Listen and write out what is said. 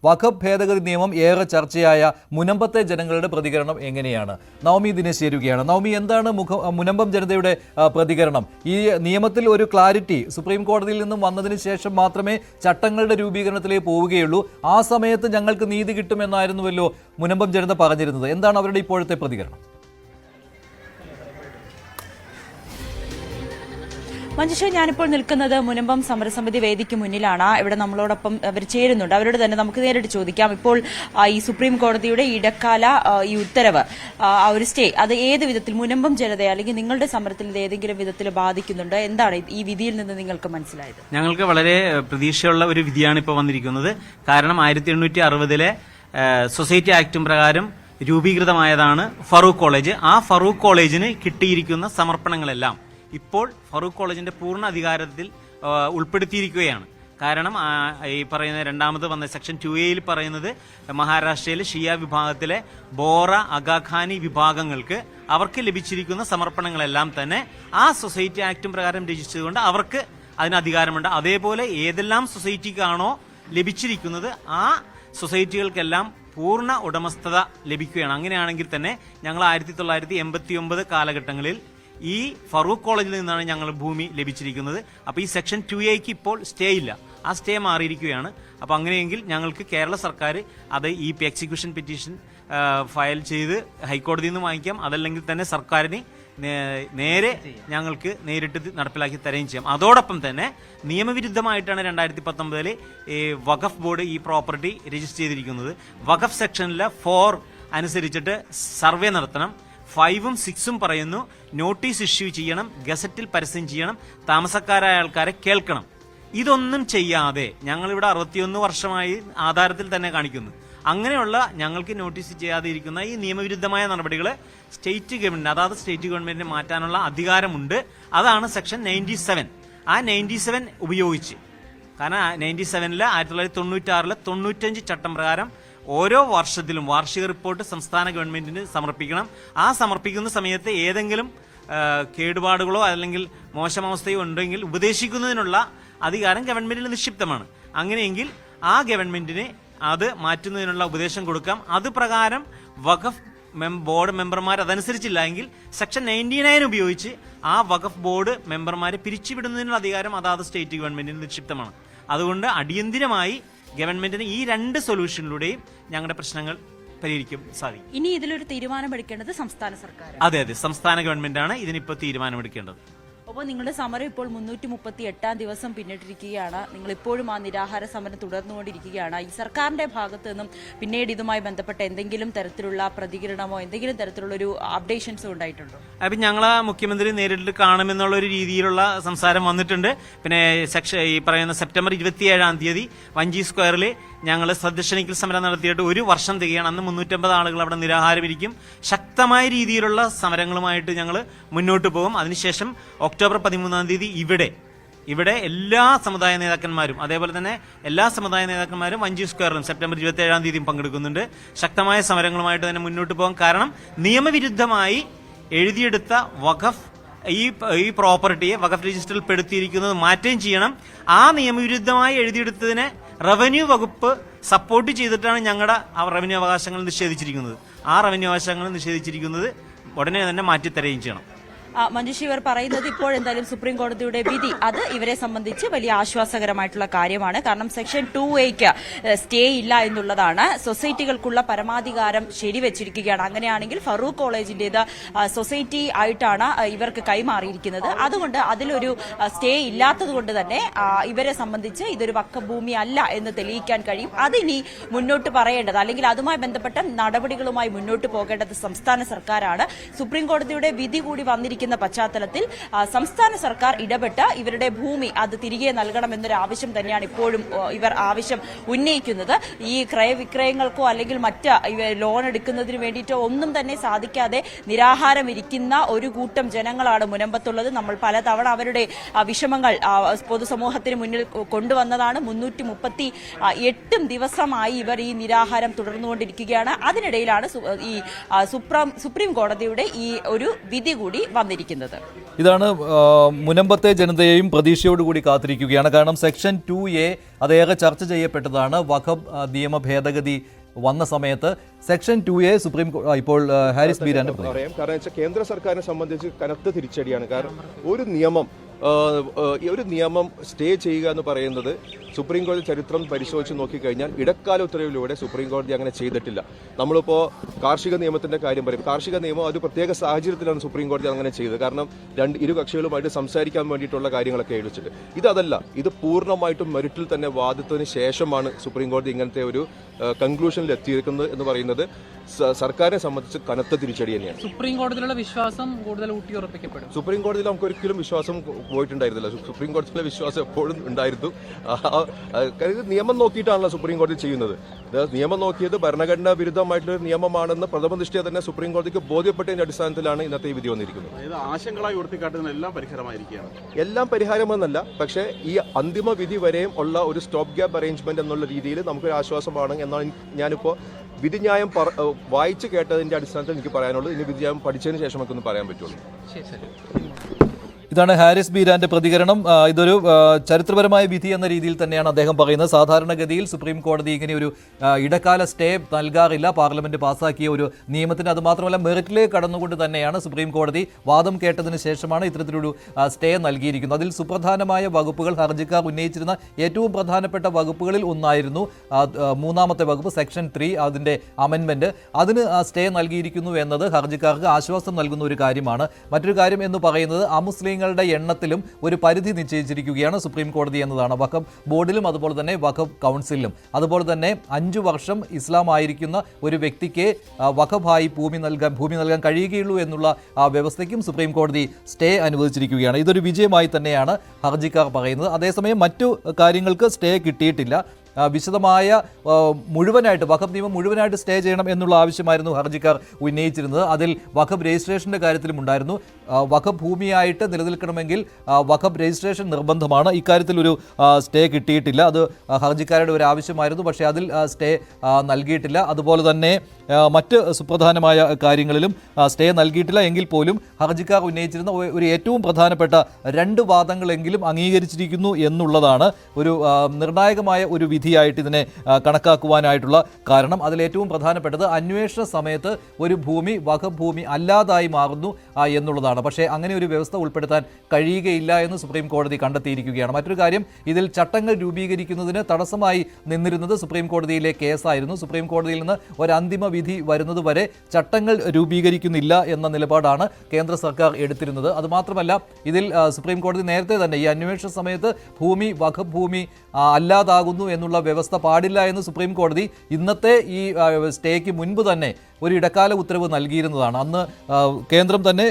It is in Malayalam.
വഖഫ് ഭേദഗതി നിയമം ഏറെ ചർച്ചയായ മുനമ്പത്തെ ജനങ്ങളുടെ പ്രതികരണം എങ്ങനെയാണ്? നവമി ദിനേശ് ചേരുകയാണ്. നവമി, എന്താണ് മുനമ്പം ജനതയുടെ പ്രതികരണം? ഈ നിയമത്തിൽ ഒരു ക്ലാരിറ്റി സുപ്രീം കോടതിയിൽ നിന്നും വന്നതിന് ശേഷം മാത്രമേ ചട്ടങ്ങളുടെ രൂപീകരണത്തിലേക്ക് പോവുകയുള്ളൂ, ആ സമയത്ത് ഞങ്ങൾക്ക് നീതി കിട്ടുമെന്നായിരുന്നുവല്ലോ മുനമ്പം ജനത പറഞ്ഞിരുന്നത്. എന്താണ് അവരുടെ ഇപ്പോഴത്തെ പ്രതികരണം? മഞ്ജുഷ, ഞാനിപ്പോൾ നിൽക്കുന്നത് മുനമ്പം സമരസമിതി വേദിക്ക് മുന്നിലാണ്. ഇവിടെ നമ്മളോടൊപ്പം അവർ ചേരുന്നുണ്ട്. അവരോട് തന്നെ നമുക്ക് നേരിട്ട് ചോദിക്കാം. ഇപ്പോൾ ഈ സുപ്രീം കോടതിയുടെ ഇടക്കാല ഈ ഉത്തരവ്, ആ ഒരു സ്റ്റേ, അത് ഏത് വിധത്തിൽ മുനമ്പം ജനതയെ അല്ലെങ്കിൽ നിങ്ങളുടെ സമരത്തിൽ ഇത് ഏതെങ്കിലും വിധത്തിൽ ബാധിക്കുന്നുണ്ട്? എന്താണ് ഈ വിധിയിൽ നിന്ന് നിങ്ങൾക്ക് മനസ്സിലായത്? ഞങ്ങൾക്ക് വളരെ പ്രതീക്ഷയുള്ള ഒരു വിധിയാണ് ഇപ്പോൾ വന്നിരിക്കുന്നത്. കാരണം 1860 സൊസൈറ്റി ആക്ടും പ്രകാരം രൂപീകൃതമായതാണ് ഫറൂഖ് കോളേജ്. ആ ഫറൂഖ് കോളേജിന് കിട്ടിയിരിക്കുന്ന സമർപ്പണങ്ങളെല്ലാം ഇപ്പോൾ ഫറൂഖ് കോളേജിന്റെ പൂർണ്ണ അധികാരത്തിൽ ഉൾപ്പെടുത്തിയിരിക്കുകയാണ്. കാരണം ഈ പറയുന്ന രണ്ടാമത് വന്ന സെക്ഷൻ 2A പറയുന്നത് മഹാരാഷ്ട്രയിലെ ഷിയ വിഭാഗത്തിലെ ബോറ, അഗാഖാനി വിഭാഗങ്ങൾക്ക് അവർക്ക് ലഭിച്ചിരിക്കുന്ന സമർപ്പണങ്ങളെല്ലാം തന്നെ ആ സൊസൈറ്റി ആക്ടും പ്രകാരം രജിസ്റ്റർ ചെയ്തുകൊണ്ട് അവർക്ക് അതിന് അധികാരമുണ്ട്. അതേപോലെ ഏതെല്ലാം സൊസൈറ്റിക്കാണോ ലഭിച്ചിരിക്കുന്നത് ആ സൊസൈറ്റികൾക്കെല്ലാം പൂർണ്ണ ഉടമസ്ഥത ലഭിക്കുകയാണ്. അങ്ങനെയാണെങ്കിൽ തന്നെ ഞങ്ങൾ 1989 കാലഘട്ടങ്ങളിൽ ഈ ഫറൂഖ് കോളേജിൽ നിന്നാണ് ഞങ്ങൾ ഭൂമി ലഭിച്ചിരിക്കുന്നത്. അപ്പോൾ ഈ സെക്ഷൻ 2A ഇപ്പോൾ സ്റ്റേ ഇല്ല, ആ സ്റ്റേ മാറിയിരിക്കുകയാണ്. അപ്പോൾ അങ്ങനെയെങ്കിൽ ഞങ്ങൾക്ക് കേരള സർക്കാർ അത് ഈ എക്സിക്യൂഷൻ പെറ്റീഷൻ ഫയൽ ചെയ്ത് ഹൈക്കോടതിയിൽ നിന്ന് വാങ്ങിക്കാം. അതല്ലെങ്കിൽ തന്നെ സർക്കാരിന് നേരെ ഞങ്ങൾക്ക് നേരിട്ട് നടപ്പിലാക്കി തരുകയും ചെയ്യാം. അതോടൊപ്പം തന്നെ നിയമവിരുദ്ധമായിട്ടാണ് 2019 ഈ വഖഫ് ബോർഡ് ഈ പ്രോപ്പർട്ടി രജിസ്റ്റർ ചെയ്തിരിക്കുന്നത്. വഖഫ് സെക്ഷനിലെ 4 അനുസരിച്ചിട്ട് സർവേ നടത്തണം. 5ഉം 6ഉം പറയുന്നു നോട്ടീസ് ഇഷ്യൂ ചെയ്യണം, ഗസറ്റിൽ പരസ്യം ചെയ്യണം, താമസക്കാരായ ആൾക്കാരെ കേൾക്കണം. ഇതൊന്നും ചെയ്യാതെ ഞങ്ങളിവിടെ 61 വർഷമായി ആധാരത്തിൽ തന്നെ കാണിക്കുന്നു. അങ്ങനെയുള്ള ഞങ്ങൾക്ക് നോട്ടീസ് ചെയ്യാതെ ഇരിക്കുന്ന ഈ നിയമവിരുദ്ധമായ നടപടികൾ സ്റ്റേറ്റ് ഗവൺമെന്റ്, അതായത് സ്റ്റേറ്റ് ഗവൺമെന്റിന് മാറ്റാനുള്ള അധികാരമുണ്ട്. അതാണ് സെക്ഷൻ 97. ആ 97 ഉപയോഗിച്ച്, കാരണം 97 1996 95 ചട്ടം പ്രകാരം ഓരോ വർഷത്തിലും വാർഷിക റിപ്പോർട്ട് സംസ്ഥാന ഗവൺമെന്റിന് സമർപ്പിക്കണം. ആ സമർപ്പിക്കുന്ന സമയത്ത് ഏതെങ്കിലും കേടുപാടുകളോ അല്ലെങ്കിൽ മോശമവസ്ഥയോ ഉണ്ടെങ്കിൽ ഉപദേശിക്കുന്നതിനുള്ള അധികാരം ഗവൺമെന്റിന് നിക്ഷിപ്തമാണ്. അങ്ങനെയെങ്കിൽ ആ ഗവൺമെന്റിന് അത് മാറ്റുന്നതിനുള്ള ഉപദേശം കൊടുക്കാം. അത് പ്രകാരം വഖഫ് ബോർഡ് മെമ്പർമാർ അതനുസരിച്ചില്ല എങ്കിൽ സെക്ഷൻ 99 ഉപയോഗിച്ച് ആ വഖഫ് ബോർഡ് മെമ്പർമാരെ പിരിച്ചുവിടുന്നതിനുള്ള അധികാരം അതാത് സ്റ്റേറ്റ് ഗവൺമെന്റിന് നിക്ഷിപ്തമാണ്. അതുകൊണ്ട് അടിയന്തിരമായി ഗവൺമെന്റിന് ഈ 2 സൊല്യൂഷനിലൂടെയും ഞങ്ങളുടെ പ്രശ്നങ്ങൾ പരിഹരിക്കും സാധിക്കും. ഇനി ഇതിലൊരു തീരുമാനമെടുക്കേണ്ടത് സംസ്ഥാന സർക്കാർ. അതെ, സംസ്ഥാന ഗവൺമെന്റാണ് ഇതിനിപ്പോൾ തീരുമാനമെടുക്കേണ്ടത്. അപ്പോൾ നിങ്ങളുടെ സമരം ഇപ്പോൾ 338 ദിവസം പിന്നിട്ടിരിക്കുകയാണ്. നിങ്ങൾ ഇപ്പോഴും ആ നിരാഹാര സമരം തുടർന്നുകൊണ്ടിരിക്കുകയാണ്. ഈ സർക്കാരിന്റെ ഭാഗത്തു നിന്നും പിന്നീട് ഇതുമായി ബന്ധപ്പെട്ട എന്തെങ്കിലും തരത്തിലുള്ള പ്രതികരണമോ എന്തെങ്കിലും തരത്തിലുള്ള ഒരു അപ്ഡേഷൻസോ ഉണ്ടായിട്ടുണ്ടോ? അപ്പം ഞങ്ങൾ മുഖ്യമന്ത്രി നേരിട്ട് കാണുമെന്നുള്ള ഒരു രീതിയിലുള്ള സംസാരം വന്നിട്ടുണ്ട്. പിന്നെ ഈ പറയുന്ന സെപ്റ്റംബർ 27 വഞ്ചി സ്ക്വയറിൽ ഞങ്ങൾ സദസ്യനിക്കൽ സമരം നടത്തിയിട്ട് 1 വർഷം തികയാണ്. അന്ന് 350 ആളുകൾ അവിടെ നിരാഹാരമിരിക്കും. ശക്തമായ രീതിയിലുള്ള സമരങ്ങളുമായിട്ട് ഞങ്ങൾ മുന്നോട്ട് പോകും. അതിനുശേഷം ഒക്ടോബർ 13 ഇവിടെ എല്ലാ സമുദായ നേതാക്കന്മാരും അതേപോലെ തന്നെ എല്ലാ സമുദായ നേതാക്കന്മാരും വഞ്ചി സ്ക്വയറിലും സെപ്റ്റംബർ 27 പങ്കെടുക്കുന്നുണ്ട്. ശക്തമായ സമരങ്ങളുമായിട്ട് തന്നെ മുന്നോട്ട് പോകാം. കാരണം നിയമവിരുദ്ധമായി എഴുതിയെടുത്ത വഖഫ് ഈ പ്രോപ്പർട്ടിയെ വഖഫ് രജിസ്റ്ററിൽ പെടുത്തിയിരിക്കുന്നത് മാറ്റുകയും ചെയ്യണം. ആ നിയമവിരുദ്ധമായി എഴുതിയെടുത്തതിനെ റവന്യൂ വകുപ്പ് സപ്പോർട്ട് ചെയ്തിട്ടാണ് ഞങ്ങളുടെ റവന്യൂ അവകാശങ്ങൾ നിഷേധിച്ചിരിക്കുന്നത്. ആ റവന്യൂ അവകാശങ്ങൾ നിഷേധിച്ചിരിക്കുന്നത് ഉടനെ തന്നെ മാറ്റിത്തരുകയും ചെയ്യണം. മഞ്ജുഷി, ഇവർ പറയുന്നത് ഇപ്പോൾ എന്തായാലും സുപ്രീം കോടതിയുടെ വിധി അത് ഇവരെ സംബന്ധിച്ച് വലിയ ആശ്വാസകരമായിട്ടുള്ള കാര്യമാണ്. കാരണം സെക്ഷൻ 2A സ്റ്റേ ഇല്ല എന്നുള്ളതാണ്. സൊസൈറ്റികൾക്കുള്ള പരമാധികാരം ശരിവെച്ചിരിക്കുകയാണ്. അങ്ങനെയാണെങ്കിൽ ഫറൂഖ് കോളേജിന്റേത് സൊസൈറ്റി ആയിട്ടാണ് ഇവർക്ക് കൈമാറിയിരിക്കുന്നത്. അതുകൊണ്ട് അതിലൊരു സ്റ്റേ ഇല്ലാത്തത് കൊണ്ട് തന്നെ ഇവരെ സംബന്ധിച്ച് ഇതൊരു വഖഫ് ഭൂമി അല്ല എന്ന് തെളിയിക്കാൻ കഴിയും. അതിനി മുന്നോട്ട് പറയേണ്ടത് അല്ലെങ്കിൽ അതുമായി ബന്ധപ്പെട്ട നടപടികളുമായി മുന്നോട്ട് പോകേണ്ടത് സംസ്ഥാന സർക്കാരാണ്. സുപ്രീം കോടതിയുടെ വിധി കൂടി വന്നിരിക്കുന്നത് പശ്ചാത്തലത്തിൽ സംസ്ഥാന സർക്കാർ ഇടപെട്ട് ഇവരുടെ ഭൂമി അത് തിരികെ നൽകണമെന്നൊരു ആവശ്യം തന്നെയാണ് ഇപ്പോഴും ഇവർ ആവശ്യം ഉന്നയിക്കുന്നത്. ഈ ക്രയവിക്രയങ്ങൾക്കോ അല്ലെങ്കിൽ മറ്റ് ലോൺ എടുക്കുന്നതിന് വേണ്ടിയിട്ടോ ഒന്നും തന്നെ സാധിക്കാതെ നിരാഹാരം ഇരിക്കുന്ന ഒരു കൂട്ടം ജനങ്ങളാണ് മുനമ്പത്തുള്ളത്. നമ്മൾ പലതവണ അവരുടെ വിഷമങ്ങൾ പൊതുസമൂഹത്തിന് മുന്നിൽ കൊണ്ടുവന്നതാണ്. 338 ദിവസമായി ഇവർ ഈ നിരാഹാരം തുടർന്നുകൊണ്ടിരിക്കുകയാണ്. അതിനിടയിലാണ് ഈ സുപ്രീം കോടതിയുടെ ഈ ഒരു വിധി കൂടി വന്നിരിക്കുന്നത്. വന്നിരിക്കുന്നത്. ഇതാണ് മുനമ്പത്തെ ജനതയെയും പ്രതീക്ഷയോടുകൂടി കാത്തിരിക്കുകയാണ്. കാരണം സെക്ഷൻ 2A അതേറെ ചർച്ച ചെയ്യപ്പെട്ടതാണ്. വഖഫ് നിയമ ഭേദഗതി വന്ന സമയത്ത് സെക്ഷൻ 2A സുപ്രീം ഇപ്പോൾ ഹാരിസ് ബീരാന്റെ പറയാം. കാരണം വെച്ചാൽ കേന്ദ്ര സർക്കാരിനെ സംബന്ധിച്ച് കനത്ത തിരിച്ചടിയാണ്. കാരണം ഒരു നിയമം സ്റ്റേ ചെയ്യുക എന്ന് പറയുന്നത് സുപ്രീം കോടതി ചരിത്രം പരിശോധിച്ച് നോക്കിക്കഴിഞ്ഞാൽ ഇടക്കാല ഉത്തരവിലൂടെ സുപ്രീം കോടതി അങ്ങനെ ചെയ്തിട്ടില്ല. നമ്മളിപ്പോൾ കാർഷിക നിയമത്തിന്റെ കാര്യം പറയും. കാർഷിക നിയമം ഒരു പ്രത്യേക സാഹചര്യത്തിലാണ് സുപ്രീം കോടതി അങ്ങനെ ചെയ്തത്. കാരണം ഇരു കക്ഷികളുമായിട്ട് സംസാരിക്കാൻ വേണ്ടിയിട്ടുള്ള കാര്യങ്ങളൊക്കെ എഴുതിച്ചിട്ട് ഇതല്ല. ഇത് പൂർണ്ണമായിട്ടും മെറിറ്റിൽ തന്നെ വാദത്തിന് ശേഷമാണ് സുപ്രീം കോടതി ഇങ്ങനത്തെ ഒരു കൺക്ലൂഷനിൽ എത്തിയിരിക്കുന്നത് എന്ന് പറയുന്നത് സർക്കാരിനെ സംബന്ധിച്ച് കനത്ത തിരിച്ചടി തന്നെയാണ്. സുപ്രീം കോടതിയിലുള്ള വിശ്വാസം കൂടുതൽ ഊട്ടിയുറപ്പിക്കപ്പെടും. സുപ്രീം കോടതിയിൽ നമുക്ക് ഒരിക്കലും വിശ്വാസം പോയിട്ടുണ്ടായിരുന്നില്ല. സുപ്രീം കോടതിയിലെ വിശ്വാസം എപ്പോഴും ഉണ്ടായിരുന്നു. നിയമം നോക്കിയിട്ടാണല്ലോ സുപ്രീം കോടതി ചെയ്യുന്നത്. നിയമം നോക്കിയത് ഭരണഘടനാ വിരുദ്ധമായിട്ടുള്ള ഒരു നിയമമാണെന്ന് പ്രഥമ ദൃഷ്ടിയ തന്നെ സുപ്രീം കോടതിക്ക് ബോധ്യപ്പെട്ടതിന്റെ അടിസ്ഥാനത്തിലാണ് ഇന്നത്തെ ഈ വിധി വന്നിരിക്കുന്നത്. ആശങ്കകളായി ഉയർത്തിക്കാട്ടുന്ന എല്ലാം പരിഹാരമായിരിക്കുകയാണ്. എല്ലാം പരിഹാരമെന്നല്ല, പക്ഷേ ഈ അന്തിമ വിധി വരെയും ഉള്ള ഒരു സ്റ്റോപ്പ് ഗ്യാപ്പ് അറേഞ്ച്മെന്റ് എന്നുള്ള രീതിയിൽ നമുക്കൊരു ആശ്വാസമാണ് എന്നാണ് ഞാനിപ്പോൾ വിധിന്യായം വായിച്ചു കേട്ടതിന്റെ അടിസ്ഥാനത്തിൽ എനിക്ക് പറയാനുള്ളത്. ഇനി വിധിന്യായം പഠിച്ചതിന് ശേഷം നമുക്കൊന്ന് പറയാൻ പറ്റുള്ളൂ. ഇതാണ് ഹാരിസ് ബീരാന്റെ പ്രതികരണം. ഇതൊരു ചരിത്രപരമായ വിധി എന്ന രീതിയിൽ തന്നെയാണ് അദ്ദേഹം പറയുന്നത്. സാധാരണഗതിയിൽ സുപ്രീം കോടതി ഇങ്ങനെ ഒരു ഇടക്കാല സ്റ്റേ നൽകാറില്ല. പാർലമെന്റ് പാസാക്കിയ ഒരു നിയമത്തിന്. അത് മാത്രമല്ല മെറിറ്റിലേക്ക് കടന്നുകൊണ്ട് തന്നെയാണ് സുപ്രീം കോടതി വാദം കേട്ടതിന് ശേഷമാണ് ഇത്തരത്തിലൊരു സ്റ്റേ നൽകിയിരിക്കുന്നത്. അതിൽ സുപ്രധാനമായ വകുപ്പുകൾ ഹർജിക്കാർ ഉന്നയിച്ചിരുന്ന ഏറ്റവും പ്രധാനപ്പെട്ട വകുപ്പുകളിൽ ഒന്നായിരുന്നു മൂന്നാമത്തെ വകുപ്പ് സെക്ഷൻ 3 അതിന്റെ അമെൻമെന്റ്. അതിന് സ്റ്റേ നൽകിയിരിക്കുന്നു എന്നത് ഹർജിക്കാർക്ക് ആശ്വാസം നൽകുന്ന ഒരു കാര്യമാണ്. മറ്റൊരു കാര്യം എന്ന് പറയുന്നത് അമുസ്ലിങ്ങൾ എണ്ണത്തിലും ഒരു പരിധി നിശ്ചയിച്ചിരിക്കുകയാണ് സുപ്രീം കോടതി എന്നതാണ്. വഖഫ് ബോർഡിലും അതുപോലെ തന്നെ വഖഫ് കൗൺസിലിലും. അതുപോലെ തന്നെ 5 വർഷം ഇസ്ലാം ആയിരിക്കുന്ന ഒരു വ്യക്തിക്ക് വഖഫായി ഭൂമി നൽകാൻ കഴിയുകയുള്ളൂ എന്നുള്ള വ്യവസ്ഥയ്ക്കും സുപ്രീം കോടതി സ്റ്റേ അനുവദിച്ചിരിക്കുകയാണ്. ഇതൊരു വിജയമായി തന്നെയാണ് ഹർജിക്കാർ പറയുന്നത്. അതേസമയം മറ്റു കാര്യങ്ങൾക്ക് സ്റ്റേ കിട്ടിയിട്ടില്ല. വിശദമായ മുഴുവനായിട്ട് വഖഫ് നിയമം മുഴുവനായിട്ട് സ്റ്റേ ചെയ്യണം എന്നുള്ള ആവശ്യമായിരുന്നു ഹർജിക്കാർ ഉന്നയിച്ചിരുന്നത്. അതിൽ വഖഫ് രജിസ്ട്രേഷൻ്റെ കാര്യത്തിലും ഉണ്ടായിരുന്നു. വഖഫ് ഭൂമിയായിട്ട് നിലനിൽക്കണമെങ്കിൽ വഖഫ് രജിസ്ട്രേഷൻ നിർബന്ധമാണ്. ഇക്കാര്യത്തിൽ ഒരു സ്റ്റേ കിട്ടിയിട്ടില്ല. അത് ഹർജിക്കാരുടെ ഒരു ആവശ്യമായിരുന്നു. പക്ഷേ അതിൽ സ്റ്റേ നൽകിയിട്ടില്ല. അതുപോലെ തന്നെ മറ്റ് സുപ്രധാനമായ കാര്യങ്ങളിലും സ്റ്റേ നൽകിയിട്ടില്ല. എങ്കിൽ പോലും ഹർജിക്കാർ ഉന്നയിച്ചിരുന്ന ഒരു ഏറ്റവും പ്രധാനപ്പെട്ട 2 വാദങ്ങളെങ്കിലും അംഗീകരിച്ചിരിക്കുന്നു എന്നുള്ളതാണ് ഒരു നിർണായകമായ ഒരു വിധിയായിട്ട് ഇതിനെ കണക്കാക്കുവാനായിട്ടുള്ള കാരണം. അതിലേറ്റവും പ്രധാനപ്പെട്ടത് അന്വേഷണ സമയത്ത് ഒരു ഭൂമി വഖഫ് ഭൂമി അല്ലാതായി മാറുന്നു എന്നുള്ളതാണ്. പക്ഷേ അങ്ങനെ ഒരു വ്യവസ്ഥ ഉൾപ്പെടുത്താൻ കഴിയുകയില്ല എന്ന് സുപ്രീം കോടതി കണ്ടെത്തിയിരിക്കുകയാണ്. മറ്റൊരു കാര്യം, ഇതിൽ ചട്ടങ്ങൾ രൂപീകരിക്കുന്നതിന് തടസ്സമായി നിന്നിരുന്നത് സുപ്രീം കോടതിയിലെ കേസായിരുന്നു. സുപ്രീം കോടതിയിൽ നിന്ന് ഒരു അന്തിമ വിധി വരുന്നത് വരെ ചട്ടങ്ങൾ രൂപീകരിക്കുന്നില്ല എന്ന നിലപാടാണ് കേന്ദ്ര സർക്കാർ എടുത്തിരുന്നത്. അതുമാത്രമല്ല, ഇതിൽ സുപ്രീം കോടതി നേരത്തെ തന്നെ ഈ അന്വേഷണ സമയത്ത് ഭൂമി വഖഫ് ഭൂമി അല്ലാതാകുന്നു എന്നുള്ള വ്യവസ്ഥ പാടില്ല എന്ന് സുപ്രീം കോടതി ഇന്നത്തെ ഈ സ്റ്റേക്ക് മുൻപ് തന്നെ ഒരു ഇടക്കാല ഉത്തരവ് നൽകിയിരുന്നതാണ്. അന്ന് കേന്ദ്രം തന്നെ